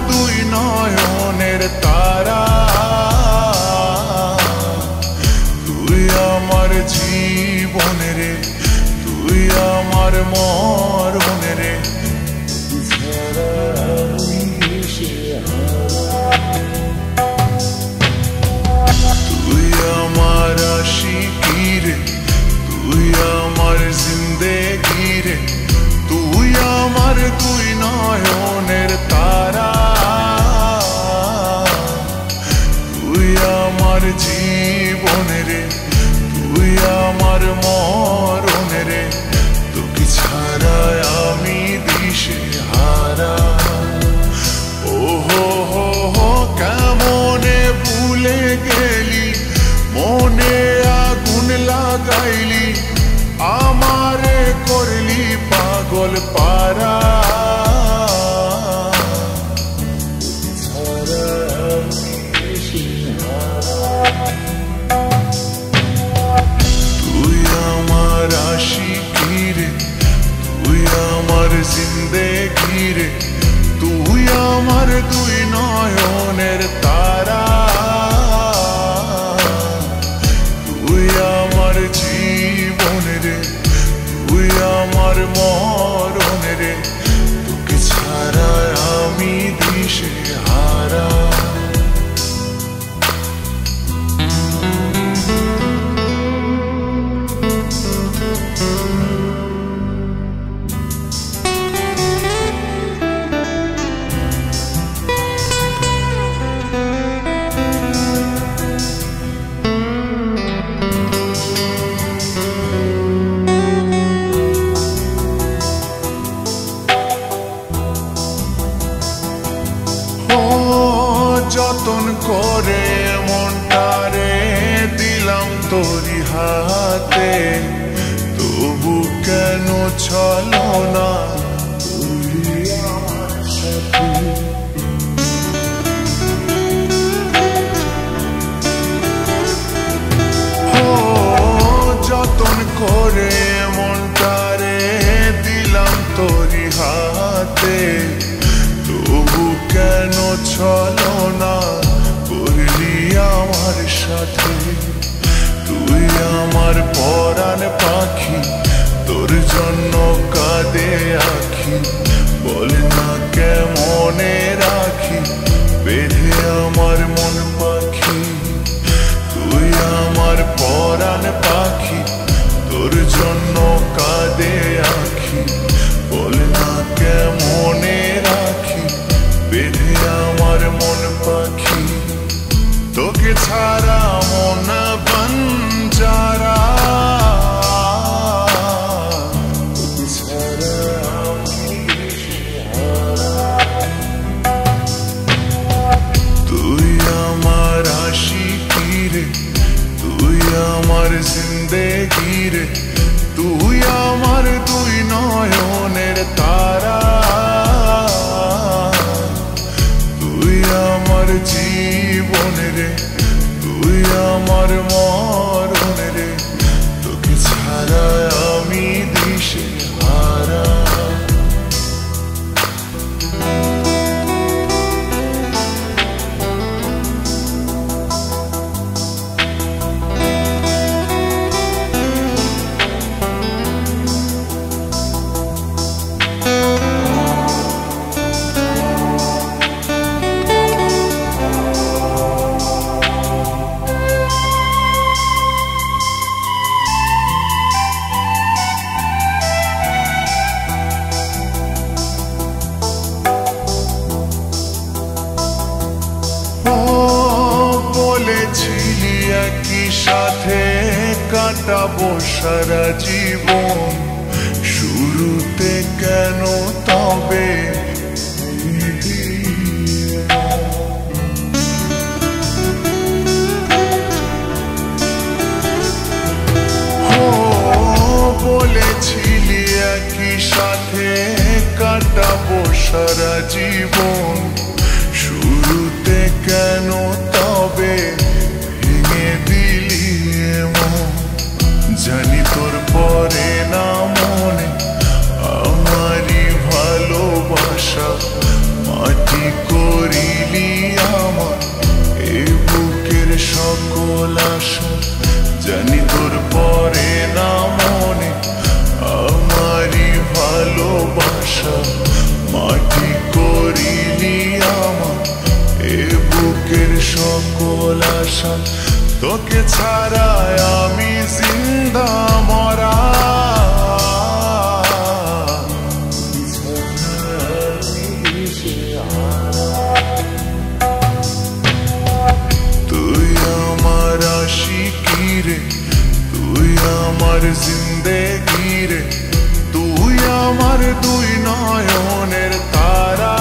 দুই নয়নের তারা, তুই আমার জীবন রে, তুই আমার মরণ রে। তুই আমার আশিকি রে, তুই আমার জিন্দেগি রে, তুই আমার দুই নয়নের তারা, তুই আমার জীবন রে, তুই আমার মরণ রে। তোকে ছাড়া আমি দিশে হারা। ও হো হো হো কেমনে ভুলে গেলি, মনে আগুন লাগাইলি, আমারে করলি পাগল পারা। তুই আমার আশিকি রে, তুই আমার জিন্দেগি রে, তুই আমার দুই নয়নের তারা, তুই আমার জীবন রে, তুই আমার মরণ রে। তোকে ছাড়া আমি দিশে হারা। যতন করে মনটারে দিলাম তোরি হাতে, তবু কেন চলো না তুই আমার সাথে। যতন করে মনটারে দিলাম তোরি হাতে, তবু কেন চলো না করলি আমার সাথে। তুই আমার পরাণ পাখি, তোর জন্য কাঁদে আখি, বল না কেমনে রাখি বেঁধে আমার মন পাখি। তুই আমার পরাণ পাখি, তোর জন্য কাঁদে আখি, বল না কেমনে রাখি বেঁধে আমার মন পাখি। তোকে ছাড়া মন বঞ্জারা, তোকে ছাড়া আমি দিশেহারা। তুই আমার আশিকি রে, তুই আমার জিন্দেগি রে, তুই আমার দুই নয়নের তারা, তুই আমার জীবন রে, তুই আমার মরণ রে। তোকে ছাড়া আমি দিশে হারা। বলেছিলি একই সাথে কাটাবো সারা জীবন, শুরুতে কেন তবে বলেছিলি একই সাথে কাটাবো সারা জীবন, শুরুতে কেন তবে ভেঙে দিলি মন। জানি তোর পরে না মনে আমারই ভালোবাসা মাটি করে বুকের সকল আশা তোকে ছাড়ায় আমি জিন্দা মরা তুই আমার আশিকি রে, তুই আমার জিন্দেগি রে, তুই আমার দুই নয়নের তারা।